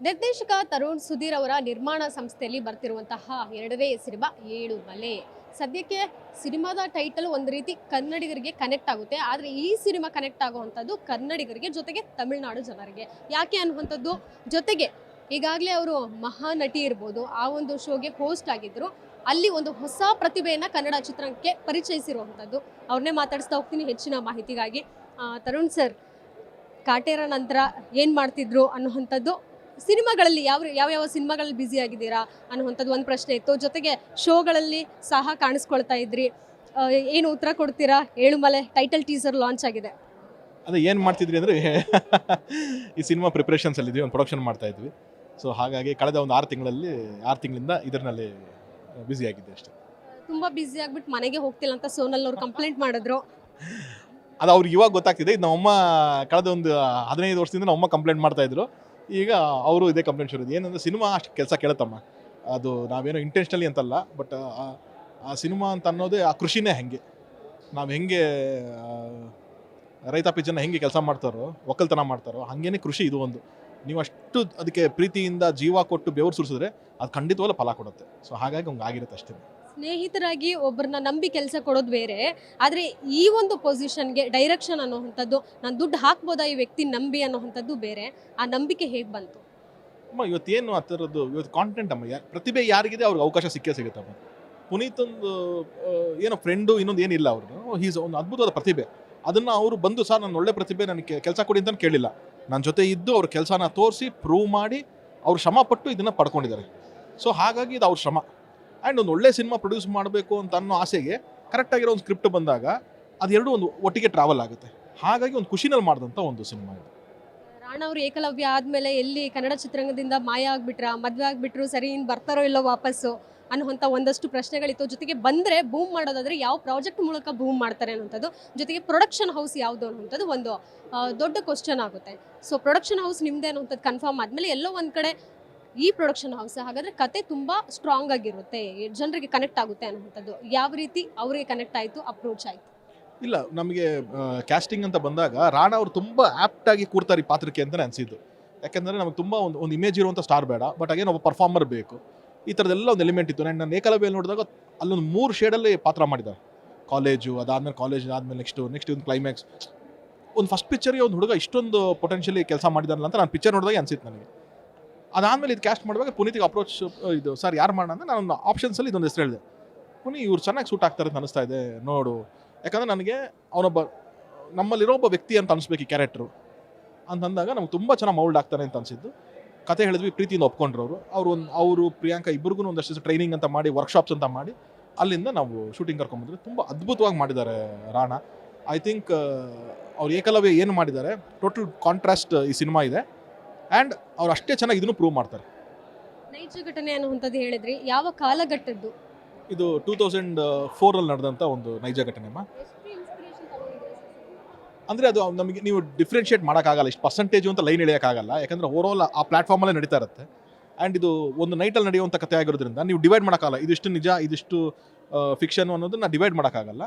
ನಿರ್ದೇಶಕ ತರುಣ್ ಸುಧೀರ್ ಅವರ ನಿರ್ಮಾಣ ಸಂಸ್ಥೆಯಲ್ಲಿ ಬರ್ತಿರುವಂತಹ ಎರಡನೇ ಸಿನಿಮಾ ಏಳು ಮಲೆ. ಸದ್ಯಕ್ಕೆ ಸಿನಿಮಾದ ಟೈಟಲ್ ಒಂದು ರೀತಿ ಕನ್ನಡಿಗರಿಗೆ ಕನೆಕ್ಟ್ ಆಗುತ್ತೆ, ಆದರೆ ಈ ಸಿನಿಮಾ ಕನೆಕ್ಟ್ ಆಗುವಂಥದ್ದು ಕನ್ನಡಿಗರಿಗೆ ಜೊತೆಗೆ ತಮಿಳುನಾಡು ಜನರಿಗೆ. ಯಾಕೆ ಅನ್ನುವಂಥದ್ದು ಜೊತೆಗೆ ಈಗಾಗಲೇ ಅವರು ಮಹಾನಟಿ ಇರ್ಬೋದು, ಆ ಒಂದು ಶೋಗೆ ಹೋಸ್ಟ್ ಆಗಿದ್ರು. ಅಲ್ಲಿ ಒಂದು ಹೊಸ ಪ್ರತಿಭೆಯನ್ನು ಕನ್ನಡ ಚಿತ್ರಕ್ಕೆ ಪರಿಚಯಿಸಿರುವಂಥದ್ದು. ಅವ್ರನ್ನೇ ಮಾತಾಡಿಸ್ತಾ ಹೋಗ್ತೀನಿ ಹೆಚ್ಚಿನ ಮಾಹಿತಿಗಾಗಿ. ತರುಣ್ ಸರ್, ಕಾಟೇರ ನಂತರ ಏನು ಮಾಡ್ತಿದ್ರು ಅನ್ನುವಂಥದ್ದು, ಸಿನಿಮಾಗಳಲ್ಲಿ ಯಾವ ಸಿನಿಮಾಗಳಲ್ಲಿ ಬ್ಯುಸಿ ಆಗಿದ್ದೀರಾ ಅನ್ನುವಂಥದ್ದು ಒಂದು ಪ್ರಶ್ನೆ ಇತ್ತು. ಜೊತೆಗೆ ಶೋಗಳಲ್ಲಿ ಸಹ ಕಾಣಿಸ್ಕೊಳ್ತಾ ಇದ್ರಿ. ಏನು ಉತ್ತರ ಕೊಡ್ತೀರಾ? ಏಳುಮಲೆ ಟೈಟಲ್ ಟೀಸರ್ ಲಾಂಚ್ ಆಗಿದೆ. ಅದೇ ಏನು ಮಾಡ್ತಿದ್ರಿ ಅಂದರೆ ಈ ಸಿನಿಮಾ ಪ್ರಿಪ್ರೇಷನ್ಸಲ್ಲಿ ಇದ್ವಿ, ಒಂದು ಪ್ರೊಡಕ್ಷನ್ ಮಾಡ್ತಾ ಇದ್ವಿ. ಸೊ ಹಾಗಾಗಿ ಕಳೆದ ಒಂದು 6 ತಿಂಗಳಿಂದ ಇದರಲ್ಲಿ ಬ್ಯುಸಿ ಆಗಿದ್ದೆ ಅಷ್ಟೇ. ತುಂಬ ಬ್ಯುಸಿ ಆಗಿಬಿಟ್ಟು ಮನೆಗೆ ಹೋಗ್ತಿಲ್ಲ ಅಂತ ಸೋನಲ್ ಅವರು ಕಂಪ್ಲೇಂಟ್ ಮಾಡಿದ್ರು. ಅದು ಅವ್ರಿಗೆ ಇವಾಗ ಗೊತ್ತಾಗ್ತಿದೆ. ಇದು ನಮ್ಮಮ್ಮ ಕಳೆದ ಒಂದು 15 ವರ್ಷದಿಂದ ನಮ್ಮಮ್ಮ ಕಂಪ್ಲೇಂಟ್ ಮಾಡ್ತಾ ಇದ್ರು. ಈಗ ಅವರು ಇದೇ ಕಂಪ್ಲೇಂಟ್ ಶುರು. ಏನಂದರೆ ಸಿನಿಮಾ ಅಷ್ಟು ಕೆಲಸ ಕೇಳುತ್ತಮ್ಮ, ಅದು ನಾವೇನೋ ಇಂಟೆನ್ಷನಲಿ ಅಂತಲ್ಲ, ಬಟ್ ಆ ಸಿನಿಮಾ ಅಂತ ಅನ್ನೋದೇ ಆ ಕೃಷಿನೇ ಹೆಂಗೆ, ನಾವು ಹೆಂಗೆ ರೈತಾಪಿ ಜನ ಹೆಂಗೆ ಕೆಲಸ ಮಾಡ್ತಾರೋ, ಒಕ್ಕಲ್ತನ ಮಾಡ್ತಾರೋ, ಹಾಗೇನೆ ಕೃಷಿ ಇದು ಒಂದು. ನೀವು ಅಷ್ಟು ಅದಕ್ಕೆ ಪ್ರೀತಿಯಿಂದ ಜೀವ ಕೊಟ್ಟು ಬೆವರು ಸುರಿಸಿದ್ರೆ ಅದು ಖಂಡಿತವಾಗ್ಲೂ ಫಲ ಕೊಡುತ್ತೆ. ಸೊ ಹಾಗಾಗಿ ಹಂಗೆ ಆಗಿರುತ್ತೆ ಅಷ್ಟೇ. ಸ್ನೇಹಿತರಾಗಿ ಒಬ್ಬರನ್ನ ನಂಬಿ ಕೆಲಸ ಕೊಡೋದು ಬೇರೆ, ಆದರೆ ಈ ಒಂದು ಪೊಸಿಷನ್ಗೆ ಡೈರೆಕ್ಷನ್ ಅನ್ನೋವಂಥದ್ದು, ನಾನು ದುಡ್ಡು ಹಾಕ್ಬೋದಾ ಈ ವ್ಯಕ್ತಿ ನಂಬಿ ಅನ್ನೋವಂಥದ್ದು ಬೇರೆ. ಆ ನಂಬಿಕೆ ಹೇಗೆ ಬಂತು? ಅಮ್ಮ ಇವತ್ತೇನು ಆ ಥರದ್ದು ಇವತ್ತು ಕಾಂಟೆಂಟ್ ಅಮ್ಮ, ಪ್ರತಿಭೆ ಯಾರಿಗಿದೆ ಅವ್ರಿಗೆ ಅವಕಾಶ ಸಿಗುತ್ತಮ್ಮ. ಪುನೀತೊಂದು ಏನೋ ಫ್ರೆಂಡು ಇನ್ನೊಂದು ಏನಿಲ್ಲ, ಅವ್ರದ್ದು ಹೀಸ್ ಒಂದು ಅದ್ಭುತವಾದ ಪ್ರತಿಭೆ. ಅದನ್ನು ಅವರು ಬಂದು ಸರ್ ನಾನು ಒಳ್ಳೆ ಪ್ರತಿಭೆ, ನನಗೆ ಕೆಲಸ ಕೊಡಿ ಅಂತ ಕೇಳಿಲ್ಲ. ನನ್ನ ಜೊತೆ ಇದ್ದು ಅವ್ರ ಕೆಲಸನ ತೋರಿಸಿ ಪ್ರೂವ್ ಮಾಡಿ ಅವ್ರು ಶ್ರಮ ಪಟ್ಟು ಇದನ್ನು ಪಡ್ಕೊಂಡಿದ್ದಾರೆ. ಸೊ ಹಾಗಾಗಿ ಇದು ಅವ್ರ ಶ್ರಮ. ಆ್ಯಂಡ್ ಒಂದು ಒಳ್ಳೆ ಸಿನಿಮಾ ಪ್ರೊಡ್ಯೂಸ್ ಮಾಡಬೇಕು ಅಂತ ಅನ್ನೋ ಆಸೆಗೆ ಕರೆಕ್ಟಾಗಿರೋ ಒಂದು ಸ್ಕ್ರಿಪ್ಟ್ ಬಂದಾಗ ಅದೆರಡು ಒಂದು ಒಟ್ಟಿಗೆ ಟ್ರಾವೆಲ್ ಆಗುತ್ತೆ. ಹಾಗಾಗಿ ಒಂದು ಖುಷಿನಲ್ಲಿ ಮಾಡಿದಂಥ ಒಂದು ಸಿನಿಮಾ ಇದು. ರಾಣಾ ಅವರು ಏಕಲವ್ಯ ಆದಮೇಲೆ ಎಲ್ಲಿ ಕನ್ನಡ ಚಿತ್ರರಂಗದಿಂದ ಮಾಯ ಆಗಿಬಿಟ್ರಾ, ಮದುವೆ ಆಗಿಬಿಟ್ರು, ಸರಿ ಇನ್ನು ಬರ್ತಾರೋ ಇಲ್ಲೋ ವಾಪಸ್ಸು ಅನ್ನುವಂಥ ಒಂದಷ್ಟು ಪ್ರಶ್ನೆಗಳಿತ್ತು. ಜೊತೆಗೆ ಬಂದರೆ ಬೂಮ್ ಮಾಡೋದಾದರೆ ಯಾವ ಪ್ರಾಜೆಕ್ಟ್ ಮೂಲಕ ಬೂಮ್ ಮಾಡ್ತಾರೆ ಅನ್ನೋಂಥದ್ದು, ಜೊತೆಗೆ ಪ್ರೊಡಕ್ಷನ್ ಹೌಸ್ ಯಾವುದು ಅನ್ನೋಂಥದ್ದು ಒಂದು ದೊಡ್ಡ ಕ್ವಶನ್ ಆಗುತ್ತೆ. ಸೊ ಪ್ರೊಡಕ್ಷನ್ ಹೌಸ್ ನಿಮ್ಮದೇ ಅನ್ನೋಂಥದ್ದು ಕನ್ಫರ್ಮ್ ಆದಮೇಲೆ ಎಲ್ಲೋ ಒಂದು ಕಡೆ ಈ ಪ್ರೊಡಕ್ಷನ್ ಹೌಸ್ ಹಾಗಾದರೆ ಕತೆ ತುಂಬ ಸ್ಟ್ರಾಂಗ್ ಆಗಿರುತ್ತೆ, ಜನರಿಗೆ ಕನೆಕ್ಟ್ ಆಗುತ್ತೆ ಅನ್ನುವಂಥದ್ದು ಯಾವ ರೀತಿ ಅವರಿಗೆ ಕನೆಕ್ಟ್ ಆಯಿತು, ಅಪ್ರೋಚ್ ಆಯಿತು? ಇಲ್ಲ, ನಮಗೆ ಕ್ಯಾಸ್ಟಿಂಗ್ ಅಂತ ಬಂದಾಗ ರಾಣಾ ಅವರು ತುಂಬ ಆ್ಯಪ್ಟಾಗಿ ಕೂರ್ತಾರೆ ಈ ಪಾತ್ರಕ್ಕೆ ಅಂತಲೇ ಅನಿಸಿದ್ದು. ಯಾಕೆಂದರೆ ನಮಗೆ ತುಂಬ ಒಂದು ಇಮೇಜ್ ಇರುವಂಥ ಸ್ಟಾರ್ ಬೇಡ, ಬಟ್ ಹಾಗೇನು ಒಬ್ಬ ಪರ್ಫಾರ್ಮರ್ ಬೇಕು. ಈ ಥರದ್ದೆಲ್ಲ ಒಂದು ಎಲಿಮೆಂಟ್ ಇತ್ತು. ನಾನು ಏಕಲವ್ಯಲ್ಲಿ ನೋಡಿದಾಗ ಅಲ್ಲೊಂದು 3 ಶೇಡಲ್ಲಿ ಪಾತ್ರ ಮಾಡಿದ್ದಾರೆ. ಕಾಲೇಜು ಅದಾದಮೇಲೆ ಕಾಲೇಜ್ ಆದಮೇಲೆ ನೆಕ್ಸ್ಟ್ ಒಂದು ಕ್ಲೈಮ್ಯಾಕ್ಸ್. ಒಂದು ಫಸ್ಟ್ ಪಿಕ್ಚರ್ಗೆ ಒಂದು ಹುಡುಗ ಇಷ್ಟೊಂದು ಪೊಟೆನ್ಷಿಯಲಿ ಕೆಲಸ ಮಾಡಿದಾರಲ್ಲ ಅಂತ ನಾನು ಪಿಕ್ಚರ್ ನೋಡಿದಾಗ ಅನಿಸಿತ್ತು ನನಗೆ. ಅದಾದಮೇಲೆ ಇದು ಕ್ಯಾಸ್ಟ್ ಮಾಡುವಾಗ ಪುನೀತಿಗೆ ಅಪ್ರೋಚ್ ಇದು ಸರ್ ಯಾರು ಮಾಡೋಣ ಅಂದರೆ ನಾನು ಆಪ್ಷನ್ಸಲ್ಲಿ ಇದೊಂದು ಹೆಸರು ಹೇಳಿದೆ. ಇವ್ರು ಚೆನ್ನಾಗಿ ಸೂಟ್ ಆಗ್ತಾರೆ ಅಂತ ಅನಿಸ್ತಾ ಇದೆ ನೋಡು. ಯಾಕಂದರೆ ನನಗೆ ಅವನೊಬ್ಬ ನಮ್ಮಲ್ಲಿರೋ ಒಬ್ಬ ವ್ಯಕ್ತಿ ಅಂತ ಅನಿಸ್ಬೇಕು ಈ ಕ್ಯಾರೆಕ್ಟ್ರು ಅಂತಂದಾಗ ನಮ್ಗೆ ತುಂಬ ಚೆನ್ನಾಗಿ ಮೌಲ್ಡ್ ಆಗ್ತಾನೆ ಅಂತ ಅನಿಸಿದ್ದು. ಕತೆ ಹೇಳಿದ್ವಿ, ಪ್ರೀತಿಯಿಂದ ಒಪ್ಕೊಂಡ್ರು ಅವರು ಪ್ರಿಯಾಂಕಾ ಇಬ್ಬರಿಗೂ ಒಂದಷ್ಟು ಟ್ರೈನಿಂಗ್ ಅಂತ ಮಾಡಿ, ವರ್ಕ್ಶಾಪ್ಸ್ ಅಂತ ಮಾಡಿ ಅಲ್ಲಿಂದ ನಾವು ಶೂಟಿಂಗ್ ಕರ್ಕೊಂಬಂದ್ರೆ ತುಂಬ ಅದ್ಭುತವಾಗಿ ಮಾಡಿದ್ದಾರೆ ರಾಣಾ. ಐ ಥಿಂಕ್ ಅವ್ರು ಏಕಲವ್ಯ ಏನು ಮಾಡಿದ್ದಾರೆ ಟೋಟಲ್ ಕಾಂಟ್ರಾಸ್ಟ್ ಈ ಸಿನಿಮಾ ಇದೆ. ಆ್ಯಂಡ್ ಅವ್ರು ಅಷ್ಟೇ ಚೆನ್ನಾಗಿ ಇದನ್ನು ಪ್ರೂವ್ ಮಾಡ್ತಾರೆ. ನೈಜ ಘಟನೆ ಅನ್ನುವಂಥದ್ದು ಹೇಳಿದ್ರಿ, ಯಾವ ಕಾಲಘಟ್ಟದ್ದು ಇದು? 2004 ನಡೆದಂಥ ಒಂದು ನೈಜ ಘಟನೆಮ್ಮ. ಅಂದರೆ ಅದು ನಮಗೆ ನೀವು ಡಿಫ್ರೆನ್ಷಿಯೇಟ್ ಮಾಡೋಕ್ಕಾಗಲ್ಲ, ಇಷ್ಟು ಪರ್ಸೆಂಟೇಜು ಅಂತ ಲೈನ್ ಎಳೆಯೋಕ್ಕಾಗಲ್ಲ. ಯಾಕಂದರೆ ಓವರಾಲ್ ಆ ಪ್ಲಾಟ್ಫಾರ್ಮಲ್ಲೇ ನಡೀತಾ ಇರುತ್ತೆ. ಆ್ಯಂಡ್ ಇದು ಒಂದು ನೈಟಲ್ಲಿ ನಡೆಯುವಂಥ ಕಥೆ ಆಗಿರೋದ್ರಿಂದ ನೀವು ಡಿವೈಡ್ ಮಾಡೋಕ್ಕಾಗಲ್ಲ, ಇದಿಷ್ಟು ನಿಜ ಇದಿಷ್ಟು ಫಿಕ್ಷನ್ ಅನ್ನೋದನ್ನ ಡಿವೈಡ್ ಮಾಡೋಕ್ಕಾಗಲ್ಲ.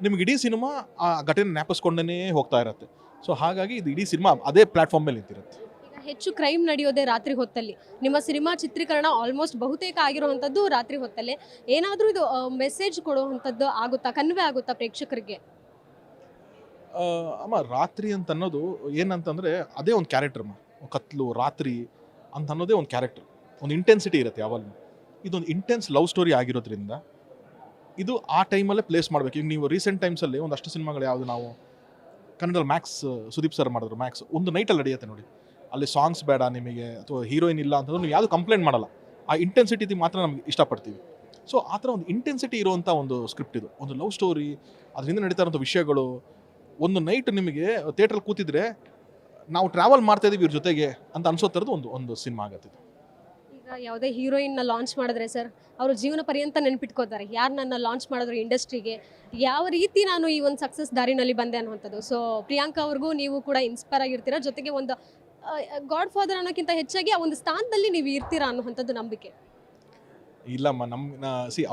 ನಿಮ್ಗೆ ಇಡೀ ಸಿನಿಮಾ ಆ ಘಟನೆ ಜ್ಞಾಪಿಸ್ಕೊಂಡೇ ಹೋಗ್ತಾ ಇರುತ್ತೆ. ಸೊ ಹಾಗಾಗಿ ಇದು ಇಡೀ ಸಿನಿಮಾ ಅದೇ ಪ್ಲಾಟ್ಫಾರ್ಮ್ ಮೇಲೆ ನಿಂತಿರುತ್ತೆ. ಈಗ ಹೆಚ್ಚು ಕ್ರೈಮ್ ನಡೆಯೋದೇ ರಾತ್ರಿ ಹೊತ್ತಲ್ಲಿ. ನಿಮ್ಮ ಸಿನಿಮಾ ಚಿತ್ರೀಕರಣ ಆಲ್ಮೋಸ್ಟ್ ಬಹುತೇಕ ಆಗಿರುವಂಥದ್ದು ರಾತ್ರಿ ಹೊತ್ತಲ್ಲೇ. ಏನಾದರೂ ಇದು ಮೆಸೇಜ್ ಕೊಡುವಂಥದ್ದು ಆಗುತ್ತಾ, ಕನ್ವೆ ಆಗುತ್ತಾ ಪ್ರೇಕ್ಷಕರಿಗೆ? ಅಮ್ಮ, ರಾತ್ರಿ ಅಂತ ಅನ್ನೋದು ಏನಂತಂದರೆ ಅದೇ ಒಂದು ಕ್ಯಾರೆಕ್ಟರ್ ಕತ್ಲು ರಾತ್ರಿ ಅಂತ ಅನ್ನೋದೇ ಒಂದು ಕ್ಯಾರೆಕ್ಟರ್, ಒಂದು ಇಂಟೆನ್ಸಿಟಿ ಇರುತ್ತೆ ಯಾವಾಗಲೂ. ಇದೊಂದು ಇಂಟೆನ್ಸ್ ಲವ್ ಸ್ಟೋರಿ ಆಗಿರೋದ್ರಿಂದ ಇದು ಆ ಟೈಮಲ್ಲೇ ಪ್ಲೇಸ್ ಮಾಡಬೇಕು. ಈಗ ನೀವು ರೀಸೆಂಟ್ ಟೈಮ್ಸಲ್ಲಿ ಒಂದಷ್ಟು ಸಿನಿಮಾಗಳು ಯಾವುದು, ನಾವು ಕನ್ನಡದಲ್ಲಿ ಮ್ಯಾಕ್ಸ್ ಸುದೀಪ್ ಸರ್ ಮಾಡಿದ್ರು ಮ್ಯಾಕ್ಸ್, ಒಂದು ನೈಟಲ್ಲಿ ನಡೆಯುತ್ತೆ ನೋಡಿ. ಅಲ್ಲಿ ಸಾಂಗ್ಸ್ ಬೇಡ ನಿಮಗೆ ಅಥವಾ ಹೀರೋಯಿನ್ ಇಲ್ಲ ಅಂತಂದ್ರೆ ನೀವು ಯಾವುದು ಕಂಪ್ಲೇಂಟ್ ಮಾಡಲ್ಲ, ಆ ಇಂಟೆನ್ಸಿಟಿ ಮಾತ್ರ ನಮ್ಗೆ ಇಷ್ಟಪಡ್ತೀವಿ. ಸೊ ಆ ಥರ ಒಂದು ಇಂಟೆನ್ಸಿಟಿ ಇರುವಂಥ ಒಂದು ಸ್ಕ್ರಿಪ್ಟ್ ಇದು, ಒಂದು ಲವ್ ಸ್ಟೋರಿ, ಅದರಿಂದ ನಡೀತಾ ಇರೋಂಥ ವಿಷಯಗಳು. ಒಂದು ನೈಟ್ ನಿಮಗೆ ಥಿಯೇಟ್ರಲ್ಲಿ ಕೂತಿದ್ರೆ ನಾವು ಟ್ರಾವೆಲ್ ಮಾಡ್ತಾ ಇದೀವಿ ಇವ್ರ ಜೊತೆಗೆ ಅಂತ ಅನ್ಸೋ ಥರದ್ದು ಒಂದು ಸಿನಿಮಾ ಆಗುತ್ತೆ. ಈಗ ಯಾವುದೇ ಹೀರೋಯಿನ್ನ ಲಾಂಚ್ ಮಾಡಿದ್ರೆ ಸರ್, ಅವರು ಜೀವನ ಪರ್ಯಂತ ನೆನ್ಪಿಟ್ಕೋತಾರೆ, ಯಾರು ನನ್ನ ಲಾಂಚ್ ಮಾಡಿದ್ರು ಇಂಡಸ್ಟ್ರಿಗೆ, ಯಾವ ರೀತಿ ನಾನು ಈ ಒಂದು ಸಕ್ಸಸ್ ದಾರಿನಲ್ಲಿ ಬಂದೆ ಅನ್ನುವಂಥದ್ದು. ಸೊ ಪ್ರಿಯಾಂಕಾ ಅವ್ರಿಗೂ ನೀವು ಕೂಡ ಇನ್ಸ್ಪೈರ್ ಆಗಿರ್ತೀರಾ, ಜೊತೆಗೆ ಒಂದು ಗಾಡ್ ಫಾದರ್ ಅನ್ನೋಕ್ಕಿಂತ ಹೆಚ್ಚಾಗಿ ಆ ಒಂದು ಸ್ಥಾನದಲ್ಲಿ ನೀವು ಇರ್ತೀರಾ ಅನ್ನುವಂಥದ್ದು ನಂಬಿಕೆ. ಇಲ್ಲಮ್ಮ,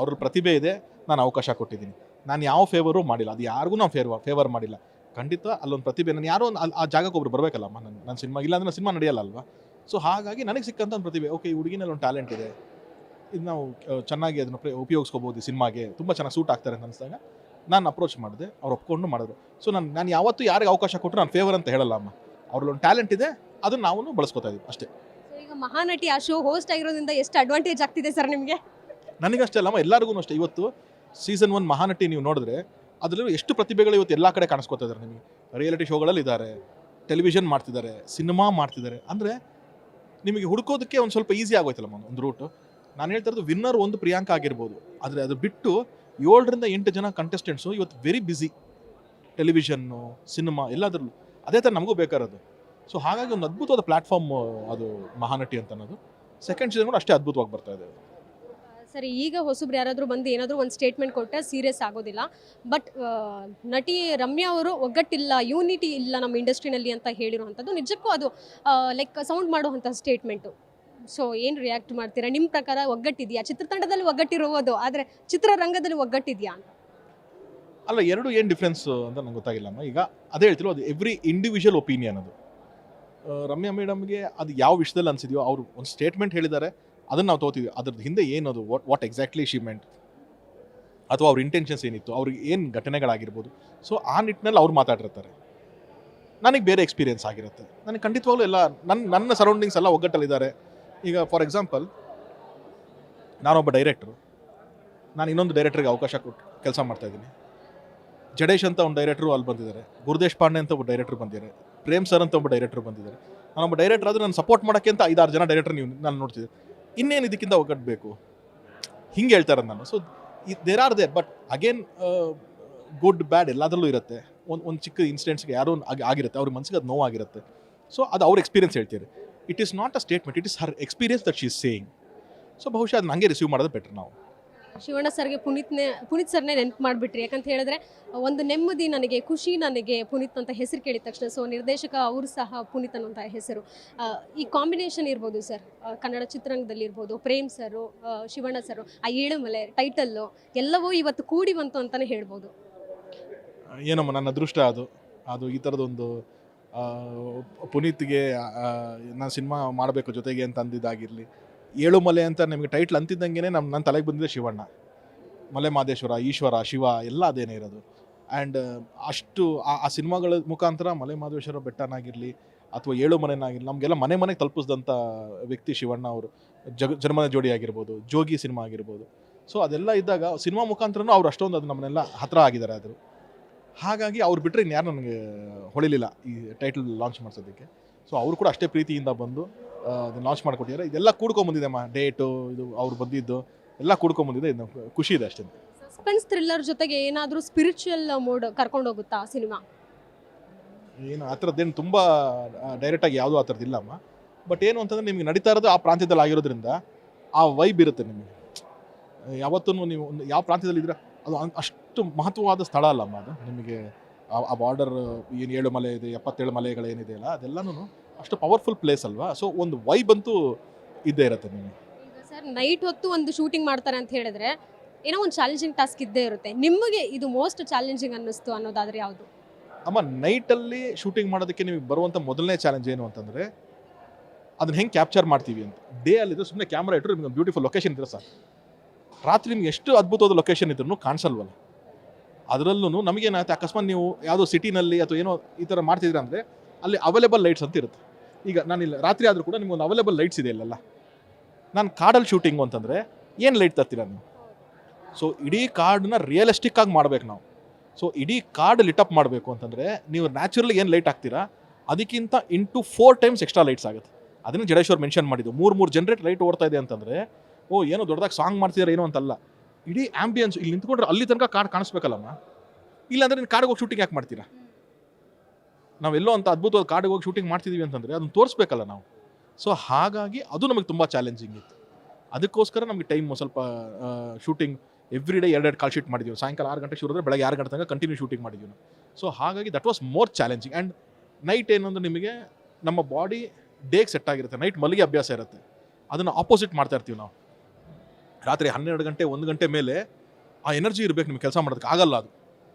ಅವ್ರ ಪ್ರತಿಭೆ ಇದೆ, ನಾನು ಅವಕಾಶ ಕೊಟ್ಟಿದ್ದೀನಿ. ನಾನು ಯಾವ ಫೇವರು ಮಾಡಿಲ್ಲ, ಅದು ಯಾರಿಗೂ ನಾವು ಫೇವರ್ ಮಾಡಿಲ್ಲ. ಖಂಡಿತ ಅಲ್ಲೊಂದು ಪ್ರತಿಭೆ, ನಾನು ಯಾರೋ ಒಂದು ಆ ಜಾಗಕ್ಕೆ ಒಬ್ರು ಬರಬೇಕಲ್ಲಮ್ಮ ನನ್ನ ಸಿನಿಮಾ, ಇಲ್ಲಾಂದ್ರೆ ಸಿನಿಮಾ ನಡೆಯಲ್ಲ ಅಲ್ವಾ. ಸೊ ಹಾಗಾಗಿ ನನಗೆ ಸಿಕ್ಕಂಥ ಒಂದು ಪ್ರತಿಭೆ, ಓಕೆ ಈ ಹುಡುಗಿನಲ್ಲಿ ಒಂದು ಟ್ಯಾಲೆಂಟ್ ಇದೆ, ಇದು ನಾವು ಚೆನ್ನಾಗಿ ಅದನ್ನು ಉಪಯೋಗಿಸ್ಕೋಬೋದು, ಈ ಸಿನಿಮಾಗೆ ತುಂಬ ಚೆನ್ನಾಗಿ ಸೂಟ್ ಆಗ್ತಾರೆ ಅಂತ ಅನಿಸಿದಾಗ ನಾನು ಅಪ್ರೋಚ್ ಮಾಡಿದೆ, ಅವ್ರು ಒಪ್ಕೊಂಡು ಮಾಡಿದ್ರು. ಸೊ ನಾನು ಯಾವತ್ತೂ ಯಾರಿಗೆ ಅವಕಾಶ ಕೊಟ್ಟರು ನಾನು ಫೇವರ್ ಅಂತ ಹೇಳಲ್ಲ ಅಮ್ಮ. ಅವ್ರಲ್ಲೊಂದು ಟ್ಯಾಲೆಂಟ್ ಇದೆ, ಅದನ್ನು ನಾವು ಬಳಸ್ಕೊತಾ ಇದೀವಿ ಅಷ್ಟೇ. ಸೊ ಈಗ ಮಹಾನಟಿ ಆ ಶೋ ಹೋಸ್ಟ್ ಆಗಿರೋದ್ರಿಂದ ಎಷ್ಟು ಅಡ್ವಾಂಟೇಜ್ ಆಗ್ತಿದೆ ಸರ್ ನಿಮಗೆ? ನನಗಷ್ಟೇ ಅಲ್ಲಮ್ಮ, ಎಲ್ಲರಿಗೂ ಅಷ್ಟೇ. ಇವತ್ತು ಸೀಸನ್ 1 ಮಹಾನಟಿ ನೀವು ನೋಡಿದ್ರೆ ಅದರಲ್ಲಿ ಎಷ್ಟು ಪ್ರತಿಭೆಗಳು ಇವತ್ತು ಎಲ್ಲ ಕಡೆ ಕಾಣಿಸ್ಕೊತಾ ಇದ್ದಾರೆ. ನಿಮಗೆ ರಿಯಾಲಿಟಿ ಶೋಗಳಲ್ಲಿ ಇದ್ದಾರೆ, ಟೆಲಿವಿಷನ್ ಮಾಡ್ತಿದ್ದಾರೆ, ಸಿನಿಮಾ ಮಾಡ್ತಿದ್ದಾರೆ. ಅಂದರೆ ನಿಮಗೆ ಹುಡುಕೋದಕ್ಕೆ ಒಂದು ಸ್ವಲ್ಪ ಈಸಿ ಆಗೋಯ್ತಲ್ಲಮ್ಮ ಒಂದು ರೂಟು. ನಾನು ಹೇಳ್ತಾ ಇರೋದು ವಿನ್ನರ್ ಒಂದು ಪ್ರಿಯಾಂಕಾ ಆಗಿರ್ಬೋದು, ಆದರೆ ಅದು ಬಿಟ್ಟು 7ರಿಂದ 8 ಜನ ಕಂಟೆಸ್ಟೆಂಟ್ಸು ಇವತ್ತು ವೆರಿ ಬ್ಯುಸಿ, ಟೆಲಿವಿಷನ್ನು, ಸಿನಿಮಾ ಎಲ್ಲದರಲ್ಲೂ. ಅದೇ ಥರ ನಮಗೂ ಬೇಕಾರದು. ಸೊ ಹಾಗಾಗಿ ಒಂದು ಅದ್ಭುತವಾದ ಪ್ಲ್ಯಾಟ್ಫಾರ್ಮ್ ಅದು ಮಹಾನಟಿ ಅಂತ ಅನ್ನೋದು. ಸೆಕೆಂಡ್ ಸೀಸನ್ ಕೂಡ ಅಷ್ಟೇ ಅದ್ಭುತವಾಗಿ ಬರ್ತಾ ಇದೆ. ಸರಿ, ಈಗ ಹೊಸಬ್ರು ಯಾರಾದರೂ ಬಂದು ಏನಾದರೂ ಒಂದು ಸ್ಟೇಟ್ಮೆಂಟ್ ಕೊಟ್ಟರೆ ಸೀರಿಯಸ್ ಆಗೋದಿಲ್ಲ. ಬಟ್ ನಟಿ ರಮ್ಯಾ ಅವರು ಒಗ್ಗಟ್ಟಿಲ್ಲ, ಯೂನಿಟಿ ಇಲ್ಲ ನಮ್ಮ ಇಂಡಸ್ಟ್ರಿನಲ್ಲಿ ಅಂತ ಹೇಳಿರುವಂಥದ್ದು ನಿಜಕ್ಕೂ ಅದು ಲೈಕ್ ಸೌಂಡ್ ಮಾಡುವಂಥ ಸ್ಟೇಟ್ಮೆಂಟು. ಸೊ ಏನು ರಿಯಾಕ್ಟ್ ಮಾಡ್ತೀರಾ? ನಿಮ್ಮ ಪ್ರಕಾರ ಒಗ್ಗಟ್ಟಿದೆಯಾ? ಚಿತ್ರತಂಡದಲ್ಲಿ ಒಗ್ಗಟ್ಟಿರುವುದು, ಆದರೆ ಚಿತ್ರರಂಗದಲ್ಲಿ ಒಗ್ಗಟ್ಟಿದೆಯಾ ಅಂತ? ಅಲ್ಲ, ಎರಡು ಏನು ಡಿಫ್ರೆನ್ಸ್ ಅಂತ ನಂಗೆ ಗೊತ್ತಾಗಿಲ್ಲಮ್ಮ. ಈಗ ಅದೇ ಹೇಳ್ತಿರೋ, ಅದು ಎವ್ರಿ ಇಂಡಿವಿಜುವಲ್ ಒಪಿನಿಯನ್ ಅದು. ರಮ್ಯಾ ಮೇಡಮ್ಗೆ ಅದು ಯಾವ ವಿಷಯದಲ್ಲಿ ಅನಿಸಿದೆಯೋ, ಅವರು ಒಂದು ಸ್ಟೇಟ್ಮೆಂಟ್ ಹೇಳಿದ್ದಾರೆ, ಅದನ್ನು ನಾವು ತಗೋತೀವಿ. ಅದ್ರದ್ದು ಹಿಂದೆ ಏನದು, ವಾಟ್ ಎಕ್ಸಾಕ್ಟ್ಲಿ ಶಿ ಮೆಂಟ್, ಅಥವಾ ಅವ್ರ ಇಂಟೆನ್ಷನ್ಸ್ ಏನಿತ್ತು, ಅವ್ರಿಗೆ ಏನು ಘಟನೆಗಳಾಗಿರ್ಬೋದು. ಸೊ ಆ ನಿಟ್ಟಿನಲ್ಲಿ ಅವ್ರು ಮಾತಾಡಿರ್ತಾರೆ. ನನಗೆ ಬೇರೆ ಎಕ್ಸ್ಪೀರಿಯನ್ಸ್ ಆಗಿರುತ್ತೆ. ನನಗೆ ಖಂಡಿತವಾಗ್ಲೂ ಎಲ್ಲ ನನ್ನ ಸರೌಂಡಿಂಗ್ಸ್ ಎಲ್ಲ ಒಗ್ಗಟ್ಟಲ್ಲಿದ್ದಾರೆ. ಈಗ ಫಾರ್ ಎಕ್ಸಾಂಪಲ್, ನಾನೊಬ್ಬ ಡೈರೆಕ್ಟ್ರು, ನಾನು ಇನ್ನೊಂದು ಡೈರೆಕ್ಟ್ರಿಗೆ ಅವಕಾಶ ಕೊಟ್ಟು ಕೆಲಸ ಮಾಡ್ತಾಯಿದ್ದೀನಿ. ಜಡೇಶ್ ಅಂತ ಒಂದು ಡೈರೆಕ್ಟ್ರು ಅಲ್ಲಿ ಬಂದಿದ್ದಾರೆ, ಗುರುದೇಶ್ ಪಾಂಡೆ ಅಂತ ಒಬ್ಬ ಡೈರೆಕ್ಟ್ರು ಬಂದಿದ್ದಾರೆ, ಪ್ರೇಮ್ ಸರ್ ಅಂತ ಒಬ್ಬ ಡೈರೆಕ್ಟ್ರು ಬಂದಿದ್ದಾರೆ. ನಾನೊಬ್ಬ ಡೈರೆಕ್ಟರ್ ಆದರೆ ನಾನು ಸಪೋರ್ಟ್ ಮಾಡೋಕ್ಕೆ ಅಂತ 5-6 ಜನ ಡೈರೆಕ್ಟರ್ ನಾನು ನೋಡ್ತಿದ್ದೆ. ಇನ್ನೇನು ಇದಕ್ಕಿಂತ ಒಗ್ಗಟ್ಟಬೇಕು, ಹಿಂಗೆ ಹೇಳ್ತಾರೆ ನಾನು. So there are there, but again good bad ಎಲ್ಲದರಲ್ಲೂ ಇರುತ್ತೆ. ಒಂದು ಚಿಕ್ಕ ಇನ್ಸಿಡೆಂಟ್ಸ್ಗೆ ಯಾರೋ ಆಗಿರುತ್ತೆ, ಅವ್ರ ಮನಸ್ಸಿಗೆ ಅದು ನೋವಾಗಿರುತ್ತೆ. ಸೊ ಅದು ಅವ್ರ ಎಕ್ಸ್ಪೀರಿಯನ್ಸ್ ಹೇಳ್ತೀರಿ. It is not a statement, it is her experience that she is saying. So ಬಹುಶಃ ಅದು ನನಗೆ ರಿಸೀವ್ ಮಾಡೋದು ಬೆಟರ್. ನಾವು ಶಿವಣ್ಣ ಸರ್ಗೆ ಪುನೀತ್ ಸರ್ನೇ ನೆನಪು ಮಾಡಿಬಿಟ್ರಿ. ಯಾಕಂತ ಹೇಳಿದ್ರೆ ಒಂದು ನೆಮ್ಮದಿ ನನಗೆ, ಖುಷಿ ನನಗೆ ಪುನೀತ್ ಅಂತ ಹೆಸರು ಕೇಳಿದ ತಕ್ಷಣ. ಸೊ ನಿರ್ದೇಶಕ ಅವರು ಸಹ ಪುನೀತ್ ಅನ್ನುವಂಥ ಹೆಸರು. ಈ ಕಾಂಬಿನೇಷನ್ ಇರ್ಬೋದು ಸರ್, ಕನ್ನಡ ಚಿತ್ರರಂಗದಲ್ಲಿ ಇರ್ಬೋದು, ಪ್ರೇಮ್ ಸರು, ಶಿವಣ್ಣ ಸರು, ಆ ಏಳುಮಲೆ ಟೈಟಲ್ಲು ಎಲ್ಲವೂ ಇವತ್ತು ಕೂಡಿ ಬಂತು ಅಂತಲೇ ಹೇಳ್ಬೋದು. ಏನಮ್ಮ ನನ್ನ ಅದೃಷ್ಟ ಅದು ಈ ಥರದೊಂದು ಪುನೀತ್ಗೆ ನಾನು ಸಿನಿಮಾ ಮಾಡಬೇಕು ಜೊತೆಗೆ ಅಂತ ಅಂದಿದ್ದಾಗಿರಲಿ, ಏಳುಮಲೆ ಅಂತ ನಿಮಗೆ ಟೈಟ್ಲ್ ಅಂತಿದ್ದಂಗೆ ನನ್ನ ತಲೆಗೆ ಬಂದಿದೆ ಶಿವಣ್ಣ. ಮಲೆ ಮಾದೇಶ್ವರ, ಈಶ್ವರ, ಶಿವ ಎಲ್ಲ ಅದೇನೇ ಇರೋದು. ಆ್ಯಂಡ್ ಅಷ್ಟು ಆ ಸಿನಿಮಾಗಳ ಮುಖಾಂತರ ಮಲೆ ಮಾದೇಶ್ವರ ಬೆಟ್ಟನಾಗಿರಲಿ ಅಥವಾ ಏಳುಮಲೆನಾಗಿರಲಿ ನಮಗೆಲ್ಲ ಮನೆಗೆ ತಲುಪಿಸಿದಂಥ ವ್ಯಕ್ತಿ ಶಿವಣ್ಣ ಅವರು. ಜನ್ಮದ ಜೋಡಿ ಆಗಿರ್ಬೋದು, ಜೋಗಿ ಸಿನಿಮಾ ಆಗಿರ್ಬೋದು. ಸೊ ಅದೆಲ್ಲ ಇದ್ದಾಗ ಸಿನಿಮಾ ಮುಖಾಂತರನೂ ಅವ್ರು ಅಷ್ಟೊಂದು ಅದು ನಮ್ಮನ್ನೆಲ್ಲ ಹತ್ರ ಆಗಿದ್ದಾರೆ. ಅದು ಹಾಗಾಗಿ ಅವ್ರು ಬಿಟ್ಟರೆ ಇನ್ಯಾರು ನನಗೆ ಹೊಳಿಲಿಲ್ಲ ಈ ಟೈಟಲ್ ಲಾಂಚ್ ಮಾಡಿಸೋದಕ್ಕೆ. ಸೊ ಅವರು ಕೂಡ ಅಷ್ಟೇ ಪ್ರೀತಿಯಿಂದ ಬಂದು ಅದನ್ನು ಲಾಂಚ್ ಮಾಡಿಕೊಟ್ಟಿದ್ದಾರೆ. ಇದೆಲ್ಲ ಕೂಡ್ಕೊಂಬಂದಿದೆ ಅಮ್ಮ, ಡೇಟು, ಇದು ಅವ್ರು ಬಂದಿದ್ದು ಎಲ್ಲ ಕೂಡ್ಕೊಂಬಂದಿದೆ. ಇದು ಖುಷಿ ಇದೆ ಅಷ್ಟೇ. ಸಸ್ಪೆನ್ಸ್ ಥ್ರಿಲ್ಲರ್ ಜೊತೆಗೆ ಏನಾದರೂ ಸ್ಪಿರಿಚುವಲ್ ಮೋಡ್ ಕರ್ಕೊಂಡೋಗುತ್ತಾ ಸಿನಿಮಾ? ಏನು ಆ ಥರದ್ದೇನು ತುಂಬ ಡೈರೆಕ್ಟಾಗಿ ಯಾವುದೂ ಆ ಥರದ್ದು ಇಲ್ಲಮ್ಮ. ಬಟ್ ಏನು ಅಂತಂದರೆ ನಿಮಗೆ ನಡೀತಾ ಇರೋದು ಆ ಪ್ರಾಂತ್ಯದಲ್ಲಿ ಆಗಿರೋದ್ರಿಂದ ಆ ವೈಬ್ ಇರುತ್ತೆ ನಿಮಗೆ. ಯಾವತ್ತೂ ನೀವು ಒಂದು ಯಾವ ಪ್ರಾಂತ್ಯದಲ್ಲಿದ್ದರೆ ಅದು ಅಷ್ಟು ಮಹತ್ವವಾದ ಸ್ಥಳ ಅಲ್ಲಮ್ಮ ಅದು. ನಿಮಗೆ ಆ ಬಾರ್ಡರ್ ಏನು 7 ಮಲೆ ಇದೆ, 77 ಮಲೆಗಳೇನಿದೆ ಅಲ್ಲ, ಅದೆಲ್ಲನೂ ಅಷ್ಟು ಪವರ್ಫುಲ್ ಪ್ಲೇಸ್ ಅಲ್ವಾ. ಸೊ ಒಂದು ವೈಬ್ ಅಂತೂ ಇದ್ದೇ ಇರುತ್ತೆ ನಿಮಗೆ. ಈಗ ಸರ್ ನೈಟ್ ಹೊತ್ತು ಒಂದು ಶೂಟಿಂಗ್ ಮಾಡ್ತಾರೆ ಅಂತ ಹೇಳಿದ್ರೆ ಏನೋ ಒಂದು ಚಾಲೆಂಜಿಂಗ್ ಟಾಸ್ಕ್ ಇದ್ದೇ ಇರುತ್ತೆ. ನಿಮಗೆ ಇದು ಮೋಸ್ಟ್ ಚಾಲೆಂಜಿಂಗ್ ಅನ್ನಿಸ್ತು ಅನ್ನೋದಾದರೆ ಯಾವುದು? ಅಮ್ಮ, ನೈಟಲ್ಲಿ ಶೂಟಿಂಗ್ ಮಾಡೋದಕ್ಕೆ ನಿಮಗೆ ಬರುವಂಥ ಮೊದಲನೇ ಚಾಲೆಂಜ್ ಏನು ಅಂತಂದರೆ ಅದನ್ನ ಹೆಂಗೆ ಕ್ಯಾಪ್ಚರ್ ಮಾಡ್ತೀವಿ ಅಂತ. ಡೇ ಅಲ್ಲಿದ್ದು ಸುಮ್ಮನೆ ಕ್ಯಾಮ್ರಾ ಇಟ್ಟರು ನಿಮ್ಗೆ ಬ್ಯೂಟಿಫುಲ್ ಲೊಕೇಶನ್ ಇದ್ರೆ ಸರ್. ರಾತ್ರಿ ನಿಮ್ಗೆ ಎಷ್ಟು ಅದ್ಭುತವಾದ ಲೊಕೇಶನ್ ಇದ್ರೂ ಕಾಣಿಸಲ್ವಲ್ಲ. ಅದರಲ್ಲೂ ನಮಗೇನಾಗುತ್ತೆ, ಅಕಸ್ಮಾತ್ ನೀವು ಯಾವುದೋ ಸಿಟಿನಲ್ಲಿ ಅಥವಾ ಏನೋ ಈ ಥರ ಮಾಡ್ತಿದ್ರೆ ಅಂದರೆ ಅಲ್ಲಿ ಅವೈಲೇಬಲ್ ಲೈಟ್ಸ್ ಅಂತ ಇರುತ್ತೆ. ಈಗ ನಾನಿಲ್ಲ ರಾತ್ರಿ ಆದರೂ ಕೂಡ ನಿಮ್ಗೊಂದು ಅವೈಲೇಬಲ್ ಲೈಟ್ಸ್ ಇದೆ ಇಲ್ಲೆಲ್ಲ. ನಾನು ಕಾಡಲ್ಲಿ ಶೂಟಿಂಗು ಅಂತಂದರೆ ಏನು ಲೈಟ್ ತರ್ತೀರ ನೀವು? ಸೊ ಇಡೀ ಕಾಡನ್ನ ರಿಯಲಿಸ್ಟಿಕ್ ಆಗಿ ಮಾಡ್ಬೇಕು ನಾವು. ಸೊ ಇಡೀ ಕಾಡ್ ಲಿಟಪ್ ಮಾಡಬೇಕು ಅಂತಂದರೆ ನೀವು ನ್ಯಾಚುರಲಿ ಏನು ಲೈಟ್ ಹಾಕ್ತೀರಾ ಅದಕ್ಕಿಂತ ಇಂಟು 4 ಟೈಮ್ಸ್ ಎಕ್ಸ್ಟ್ರಾ ಲೈಟ್ಸ್ ಆಗುತ್ತೆ. ಅದನ್ನು ಜಡೇಶ್ವರ್ ಮೆನ್ಷನ್ ಮಾಡಿದ್ದು. 3 ಜನರೇಟ್ ಲೈಟ್ ಓಡ್ತಾ ಇದೆ ಅಂತಂದರೆ ಏನೋ ದೊಡ್ಡದಾಗಿ ಸಾಂಗ್ ಮಾಡ್ತಿದ್ದಾರೆ ಏನೋ ಅಂತಲ್ಲ. ಇಡೀ ಆ್ಯಂಬಿಯನ್ಸ್ ಇಲ್ಲಿ ನಿಂತ್ಕೊಂಡ್ರೆ ಅಲ್ಲಿ ತನಕ ಕಾಡು ಕಾಣಿಸ್ಬೇಕಲ್ಲಮ್ಮ. ಇಲ್ಲಾಂದರೆ ನೀವು ಕಾಡಿಗೆ ಹೋಗಿ ಶೂಟಿಂಗ್ ಯಾಕೆ ಮಾಡ್ತೀರಾ? ನಾವೆಲ್ಲೋ ಅಂತ ಅದ್ಭುತವಾದ ಕಾಡಿಗೆ ಹೋಗಿ ಶೂಟಿಂಗ್ ಮಾಡ್ತಿದ್ದೀವಿ ಅಂತಂದರೆ ಅದನ್ನು ತೋರಿಸ್ಬೇಕಲ್ಲ ನಾವು. ಸೊ ಹಾಗಾಗಿ ಅದು ನಮಗೆ ತುಂಬ ಚಾಲೆಂಜಿಂಗ್ ಇತ್ತು. ಅದಕ್ಕೋಸ್ಕರ ನಮಗೆ ಟೈಮ್ ಸ್ವಲ್ಪ shooting every day 2 call sheet ಮಾಡಿದ್ದೀವಿ. ಸಾಯಂಕಾಲ 6 ಗಂಟೆಗೆ ಶುರು ಆದರೆ ಬೆಳಗ್ಗೆ 6 ಗಂಟೆ ತನಕ ಕಂಟಿನ್ಯೂ ಶೂಟಿಂಗ್ ಮಾಡಿದ್ದೀವಿ ನಾವು. ಸೊ ಹಾಗಾಗಿ that was more challenging. And night ಏನಂದ್ರೆ ನಿಮಗೆ ನಮ್ಮ ಬಾಡಿ ಡೇಗೆ ಸೆಟ್ ಆಗಿರುತ್ತೆ, ನೈಟ್ ಮಲಗಿ ಅಭ್ಯಾಸ ಇರುತ್ತೆ. ಅದನ್ನು ಆಪೋಸಿಟ್ ಮಾಡ್ತಾ ಇರ್ತೀವಿ ನಾವು. ರಾತ್ರಿ 12 ಗಂಟೆ 1 ಗಂಟೆ ಮೇಲೆ ಆ ಎನರ್ಜಿ ಇರಬೇಕು ನಿಮ್ಗೆ ಕೆಲಸ ಮಾಡೋದಕ್ಕೆ, ಆಗಲ್ಲ ಅದು.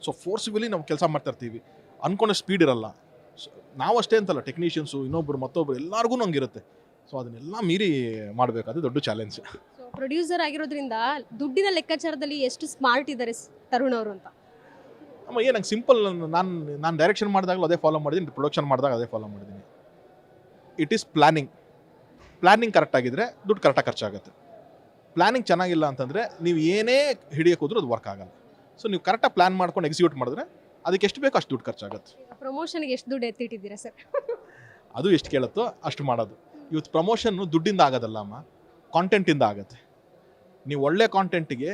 ಸೊ ಫೋರ್ಸಿಬಲಿ ನಾವು ಕೆಲಸ ಮಾಡ್ತಾ ಇರ್ತೀವಿ, ಅಂದ್ಕೊಂಡ ಸ್ಪೀಡ್ ಇರಲ್ಲ. ನಾವು ಅಷ್ಟೇ ಅಂತಲ್ಲ, ಟೆಕ್ನಿಷಿಯನ್ಸು ಇನ್ನೊಬ್ರು ಮತ್ತೊಬ್ರು ಎಲ್ಲರಿಗೂ ಹಂಗಿರುತ್ತೆ. ಸೊ ಅದನ್ನೆಲ್ಲ ಮೀರಿ ಮಾಡಬೇಕು, ಅದು ದೊಡ್ಡ ಚಾಲೆಂಜ್. ಸೊ ಪ್ರೊಡ್ಯೂಸರ್ ಆಗಿರೋದ್ರಿಂದ ದುಡ್ಡಿನ ಲೆಕ್ಕಾಚಾರದಲ್ಲಿ ಎಷ್ಟು ಸ್ಮಾರ್ಟ್ ಇದ್ದಾರೆ ತರುಣ್ ಅವರು ಅಂತ. ಅಮ್ಮ ನಂಗೆ ಸಿಂಪಲ್, ನಾನು ಡೈರೆಕ್ಷನ್ ಮಾಡಿದಾಗಲೂ ಅದೇ ಫಾಲೋ ಮಾಡಿದ್ದೀನಿ, ಪ್ರೊಡಕ್ಷನ್ ಮಾಡಿದಾಗ ಅದೇ ಫಾಲೋ ಮಾಡಿದ್ದೀನಿ. ಇಟ್ ಈಸ್ ಪ್ಲ್ಯಾನಿಂಗ್ ಕರೆಕ್ಟ್ ಆಗಿದ್ರೆ ದುಡ್ಡು ಕರೆಕ್ಟಾಗಿ ಖರ್ಚಾಗುತ್ತೆ. ಪ್ಲ್ಯಾನಿಂಗ್ ಚೆನ್ನಾಗಿಲ್ಲ ಅಂತಂದರೆ ನೀವು ಏನೇ ಹಿಡಿಯೋಕೆ ಹೋದ್ರೂ ಅದು ವರ್ಕ್ ಆಗಲ್ಲ. ಸೊ ನೀವು ಕರೆಕ್ಟಾಗಿ ಪ್ಲ್ಯಾನ್ ಮಾಡ್ಕೊಂಡು ಎಕ್ಸಿಕ್ಯೂಟ್ ಮಾಡಿದ್ರೆ ಅದಕ್ಕೆ ಎಷ್ಟು ಬೇಕೋ ಅಷ್ಟು ದುಡ್ಡು ಖರ್ಚಾಗುತ್ತೆ. ಪ್ರಮೋಷನ್ಗೆ ಎಷ್ಟು ದುಡ್ಡು ಎತ್ತಿಟ್ಟಿದ್ದೀರಾ ಸರ್? ಅದು ಎಷ್ಟು ಕೇಳುತ್ತೋ ಅಷ್ಟು ಮಾಡೋದು. ಇವತ್ತು ಪ್ರಮೋಷನ್ನು ದುಡ್ಡಿಂದ ಆಗೋದಲ್ಲ ಅಮ್ಮ, ಕಾಂಟೆಂಟಿಂದ ಆಗುತ್ತೆ. ನೀವು ಒಳ್ಳೆ ಕಾಂಟೆಂಟಿಗೆ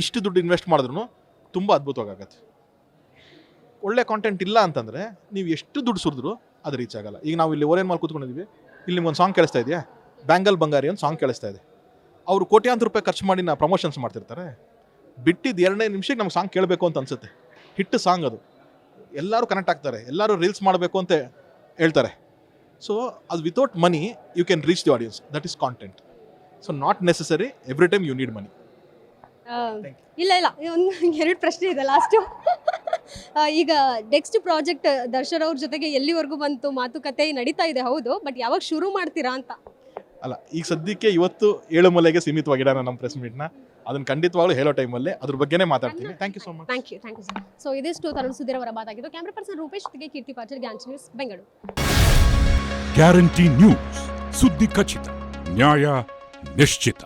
ಇಷ್ಟು ದುಡ್ಡು ಇನ್ವೆಸ್ಟ್ ಮಾಡಿದ್ರೂ ತುಂಬ ಅದ್ಭುತವಾಗುತ್ತೆ. ಒಳ್ಳೆ ಕಾಂಟೆಂಟ್ ಇಲ್ಲ ಅಂತಂದರೆ ನೀವು ಎಷ್ಟು ದುಡ್ಡು ಸುರಿದ್ರು ಅದು ರೀಚ್ ಆಗಲ್ಲ. ಈಗ ನಾವು ಇಲ್ಲಿ ಓರೇನ್ ಮಾಲ್ ಕೂತ್ಕೊಂಡಿದ್ದೀವಿ, ಇಲ್ಲಿ ನಿಮ್ಗೊಂದು ಸಾಂಗ್ ಕೇಳಿಸ್ತಾ ಇದೆಯಾ, ಬ್ಯಾಂಗಲ್ ಬಂಗಾರಿ ಒಂದು ಸಾಂಗ್ ಕೇಳಿಸ್ತಾ ಇದೆ. ಅವರು ಕೋಟ್ಯಾಂತರ ರೂಪಾಯಿ ಖರ್ಚು ಮಾಡಿ ಪ್ರಮೋಷನ್ಸ್ ಮಾಡ್ತಿರ್ತಾರೆ. ಬಿಟ್ಟಿದ್ದು 2 ನಿಮಿಷಕ್ಕೆ ನಮ್ಗೆ ಸಾಂಗ್ ಕೇಳಬೇಕು ಅಂತ ಅನ್ಸುತ್ತೆ. ಹಿಟ್ ಸಾಂಗ್ ಅದು, ಎಲ್ಲರೂ ಕನೆಕ್ಟ್ ಆಗ್ತಾರೆ, ಎಲ್ಲರೂ ರೀಲ್ಸ್ ಮಾಡಬೇಕು ಅಂತ ಹೇಳ್ತಾರೆ. ಸೊ ಅದು without money you can reach the audience, that is content. So not necessary every time you need money. ಇಲ್ಲ ಒಂದು 2 ಪ್ರಶ್ನೆ ಇದೆ ಲಾಸ್ಟು. ಈಗ ನೆಕ್ಸ್ಟ್ ಪ್ರಾಜೆಕ್ಟ್ ದರ್ಶನ್ ಅವ್ರ ಜೊತೆಗೆ ಎಲ್ಲಿವರೆಗೂ ಬಂತು, ಮಾತುಕತೆ ನಡೀತಾ ಇದೆ ಹೌದು, ಬಟ್ ಯಾವಾಗ ಶುರು ಮಾಡ್ತೀರಾ ಅಂತ? ಅಲ್ಲ, ಈಗ ಸದ್ಯಕ್ಕೆ ಇವತ್ತು 7 ಮೂಲೆಗೆ ಸೀಮಿತವಾಗಿಡೋಣ ನಮ್ಮ ಪ್ರೆಸ್ ಮೀಟ್ನ. ಅದನ್ನು ಖಂಡಿತವಾಗ್ಲೂ ಹೇಳೋ ಟೈಮಲ್ಲೇ ಅದ್ರ ಬಗ್ಗೆನೇ ಮಾತಾಡ್ತೀನಿ. Thank you so much. Thank you sir. So ಇದಿಷ್ಟು ತರುಣ್ ಸುಧೀರ್ ಅವರ ಮಾತಾಗಿದ್ದು. ಕ್ಯಾಮ್ರಾ ಪರ್ಸನ್ ರೂಪೇಶ್ ಜೊತೆಗೆ ಕೀರ್ತಿ ಪಾಟೀಲ್, ಗ್ಯಾನ್ಸ್ ನ್ಯೂಸ್, ಬೆಂಗಳೂರು. ಗ್ಯಾರಂಟಿ ನ್ಯೂಸ್, ಸುದ್ದಿ ಖಚಿತ, ನ್ಯಾಯ ನಿಶ್ಚಿತ.